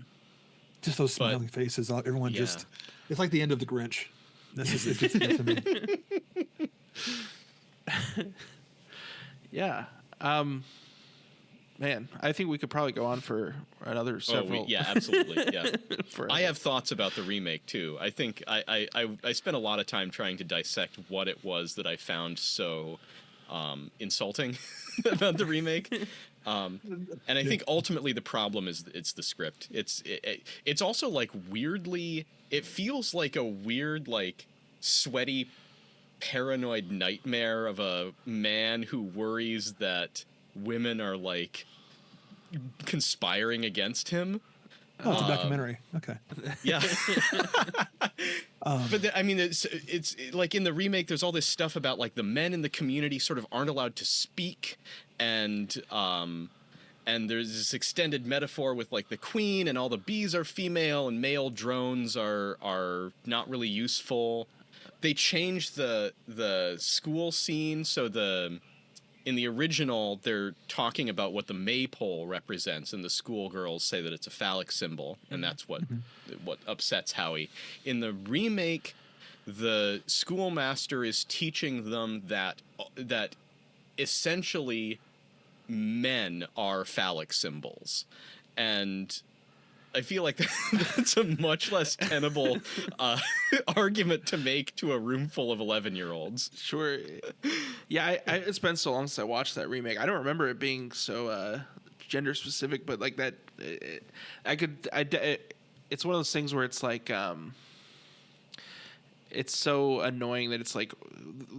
Just those smiling faces. Everyone just. It's like the end of the Grinch. This is it. Just gets to me. Yeah. Man, I think we could probably go on for another several. Absolutely. Yeah. I have thoughts about the remake too. I think I spent a lot of time trying to dissect what it was that I found so insulting about the remake. And I think ultimately the problem is it's the script. It's also like weirdly, it feels like a weird, like sweaty, paranoid nightmare of a man who worries that women are like conspiring against him. Oh, it's a documentary. Okay. Yeah. But I mean, it's like in the remake, there's all this stuff about like the men in the community sort of aren't allowed to speak, and there's this extended metaphor with like the queen and all the bees are female and male drones are not really useful. They changed the school scene, so in the original, they're talking about what the maypole represents, and the schoolgirls say that it's a phallic symbol, and that's what upsets Howie. In the remake, the schoolmaster is teaching them that essentially men are phallic symbols, and I feel like that's a much less tenable argument to make to a room full of 11-year-olds. Sure. Yeah, it's been so long since I watched that remake. I don't remember it being so gender specific, but like that, it's one of those things where it's like, it's so annoying that it's like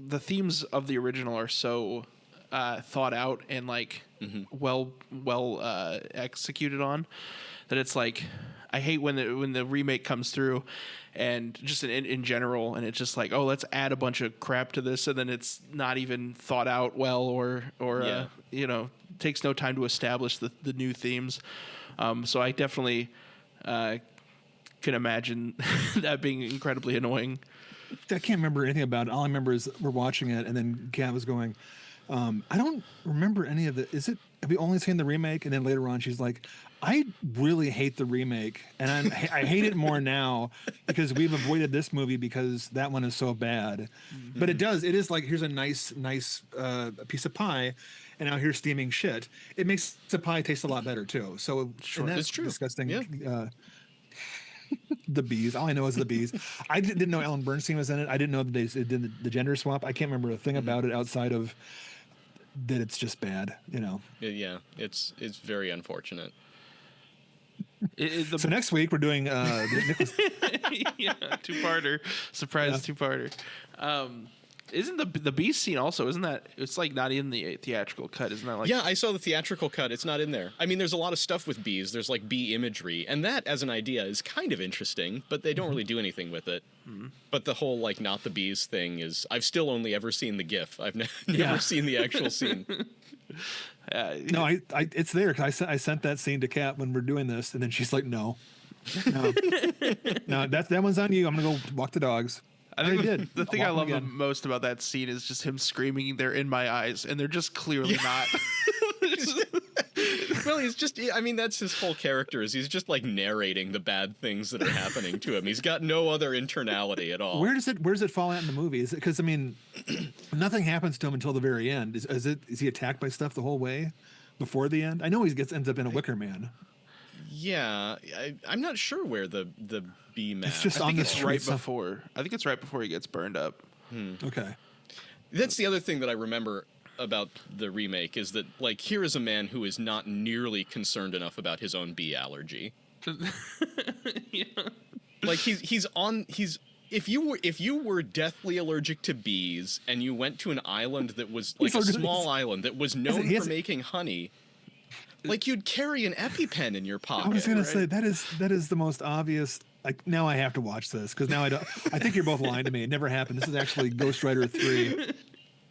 the themes of the original are so thought out and like well executed on, that it's like I hate when the remake comes through, and just in general, and it's just like, oh, let's add a bunch of crap to this, and then it's not even thought out well, or takes no time to establish the new themes. So I definitely can imagine that being incredibly annoying. I can't remember anything about it. All I remember is we're watching it, and then Kat was going, I don't remember any of it. Have we only seen the remake? And then later on, she's like, I really hate the remake, and I hate it more now because we've avoided this movie because that one is so bad. Mm-hmm. But it is like, here's a nice piece of pie, and now here's steaming shit. It makes the pie taste a lot better too. So sure, that's true. Disgusting. Yeah. The bees. All I know is the bees. I didn't know Ellen Bernstein was in it. I didn't know that they did the gender swap. I can't remember a thing about it outside of that. It's just bad, Yeah, it's very unfortunate. So next week we're doing two-parter, surprise two-parter. Isn't the beast scene also? Isn't that it's like not in the theatrical cut? Isn't that like? Yeah, I saw the theatrical cut. It's not in there. I mean, there's a lot of stuff with bees. There's like bee imagery, and that as an idea is kind of interesting, but they don't really do anything with it. Mm-hmm. But the whole like not the bees thing is, I've still only ever seen the GIF. I've never seen the actual scene. No, it's there. 'Cause I sent that scene to Kat when we're doing this, and then she's like, no, no, no, that one's on you. I'm gonna go walk the dogs. I think did. the thing I'll I walk love the again. most about that scene is just him screaming, "They're in my eyes," and they're just clearly not. Well, he's just, I mean, that's his whole character, is he's just like narrating the bad things that are happening to him. He's got no other internality at all. Where does it fall out in the movie? Is it because, I mean, nothing happens to him until the very end? Is he attacked by stuff the whole way before the end? I know he ends up in a Wicker Man. Yeah, I'm not sure where the B map. It's just I on think the it's street right stuff. before. I think it's right before he gets burned up. Okay. That's the other thing that I remember about the remake, is that, like, here is a man who is not nearly concerned enough about his own bee allergy. Yeah. Like, if you were deathly allergic to bees and you went to an island that was like a small island that was known for making honey, like, you'd carry an EpiPen in your pocket. I was gonna say that is the most obvious. Like, now I have to watch this because now I don't. I think you're both lying to me. It never happened. This is actually Ghost Rider 3.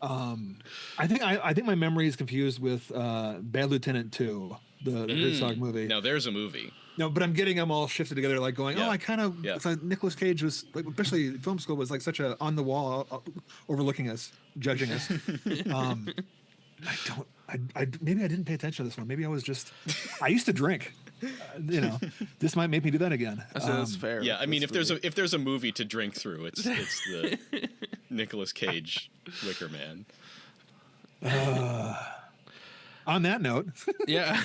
I think my memory is confused with Bad Lieutenant 2, the Herzog movie. No, there's a movie. No, but I'm getting them all shifted together, like going, Yeah. oh, I kind of. Yeah. It's like Nicolas Cage was, like, especially film school, was like such a on the wall, overlooking us, judging us. I maybe I didn't pay attention to this one. Maybe I was just. I used to drink. This might make me do that again. That's fair. Yeah, I mean, That's if there's a movie to drink through, it's the Nicolas Cage Wicker Man. On that note, Yeah.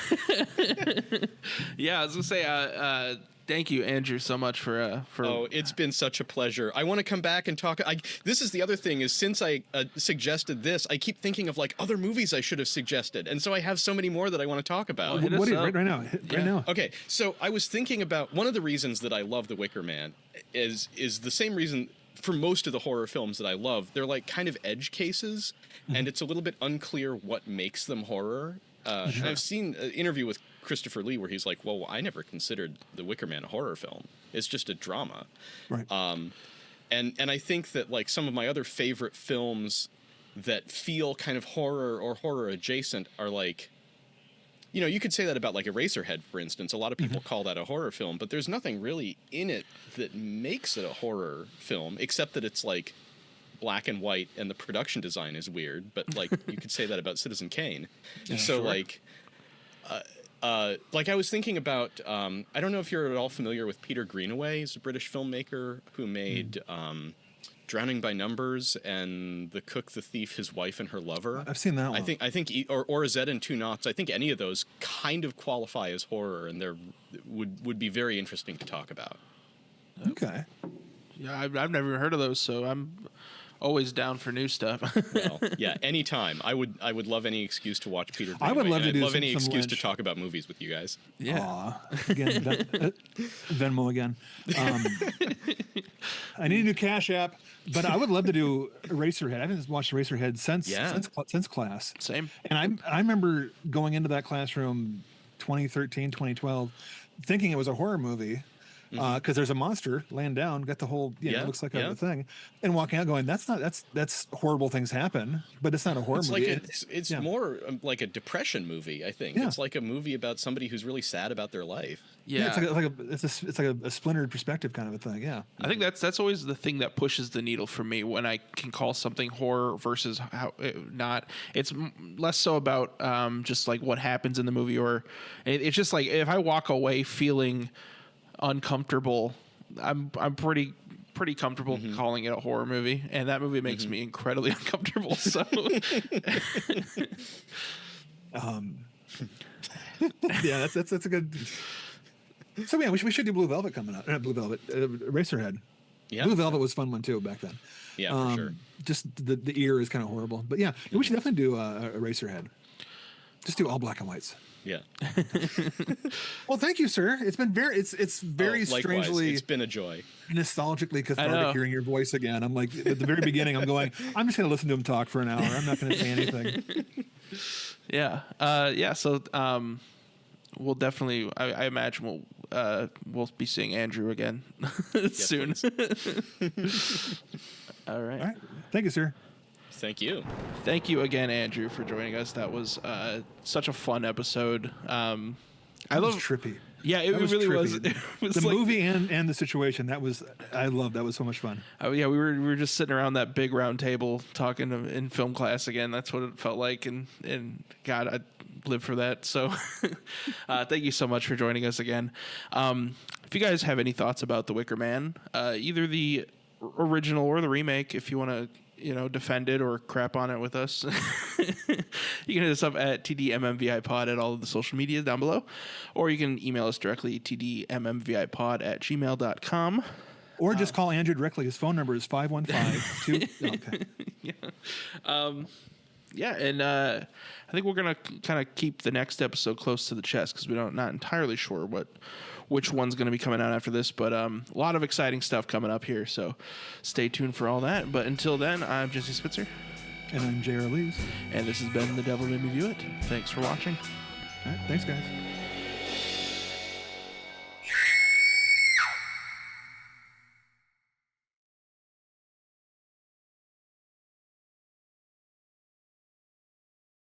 Yeah, I was gonna say, thank you, Andrew, so much for. Oh, it's been such a pleasure. I want to come back and talk. This is the other thing, is since I suggested this, I keep thinking of, like, other movies I should have suggested, and so I have so many more that I want to talk about. hit us up. right now, right now. Okay, so I was thinking about one of the reasons that I love The Wicker Man is the same reason for most of the horror films that I love. They're like kind of edge cases, and it's a little bit unclear what makes them horror. And I've seen an interview with Christopher Lee where he's like, well, I never considered The Wicker Man a horror film. It's just a drama. Right. And I think that, like, some of my other favorite films that feel kind of horror or horror adjacent are, like, you could say that about, like, Eraserhead, for instance. A lot of people call that a horror film, but there's nothing really in it that makes it a horror film, except that it's, like, black and white and the production design is weird. But, like, you could say that about Citizen Kane. Yeah, so, sure. like I was thinking about, I don't know if you're at all familiar with Peter Greenaway. He's a British filmmaker who made Drowning by Numbers and The Cook, the Thief, His Wife, and Her Lover. I've seen that one. I think, or A Z and Two Knots. I think any of those kind of qualify as horror, and they're would be very interesting to talk about. Okay. Yeah, I've never even heard of those, so I'm always down for new stuff. Well, yeah, anytime. I would love any excuse to watch Peter Greenaway. I would love to and do I'd love any some excuse to Lynch. talk about movies with you guys. Yeah. Aw. Again, Venmo again. I need a new Cash App, but I would love to do Eraserhead. I haven't watched Eraserhead since class. Same. And I remember going into that classroom 2013, 2012, thinking it was a horror movie. Because there's a monster laying down, got the whole, Yeah, it looks like yeah. a thing, and walking out going, that's horrible things happen, but it's not a horror It's movie. like it's more like a depression movie. I think Yeah. it's like a movie about somebody who's really sad about their life. Yeah. it's like a splintered perspective kind of a thing. Yeah. I think that's always the thing that pushes the needle for me when I can call something horror versus how not. It's less so about just like what happens in the movie, or it's just like if I walk away feeling uncomfortable, I'm pretty comfortable calling it a horror movie, and that movie makes me incredibly uncomfortable. So Yeah, that's a good. So yeah, we should do Blue Velvet coming up. Not Blue Velvet, Eraserhead. Yeah, Blue Velvet was fun one too back then. yeah, for sure. Just the ear is kind of horrible, but yeah, we should definitely do Eraserhead. Just do all black and whites. Yeah. Well, thank you, sir. It's been it's very Likewise. strangely It's been a joy. nostalgically know. cathartic hearing your voice again. I'm like at the very beginning, I'm going, I'm just gonna listen to him talk for an hour. I'm not gonna say anything. yeah. So we'll definitely. I imagine we'll be seeing Andrew again soon. All right. All right. Thank you, sir. Thank you. Thank you again, Andrew, for joining us. That was such a fun episode. I love trippy. Yeah, it was really trippy. was. It was The like, movie and the situation. I loved. That was so much fun. Oh yeah, we were just sitting around that big round table talking in film class again. That's what it felt like, and God, I'd live for that. So, thank you so much for joining us again. If you guys have any thoughts about The Wicker Man, either the original or the remake, if you want to defend it or crap on it with us, you can hit us up at TDMMVI pod at all of the social media down below, or you can email us directly, tdmmvipod at gmail.com. Or just call Andrew directly. His phone number is 515-2... Okay. Yeah, and I think we're going to kind of keep the next episode close to the chest because we're not entirely sure which one's going to be coming out after this, but a lot of exciting stuff coming up here, so stay tuned for all that. But until then, I'm Jesse Spitzer. And I'm J.R. Lees. And this has been The Devil Made Me View It. Thanks for watching. All right, thanks, guys.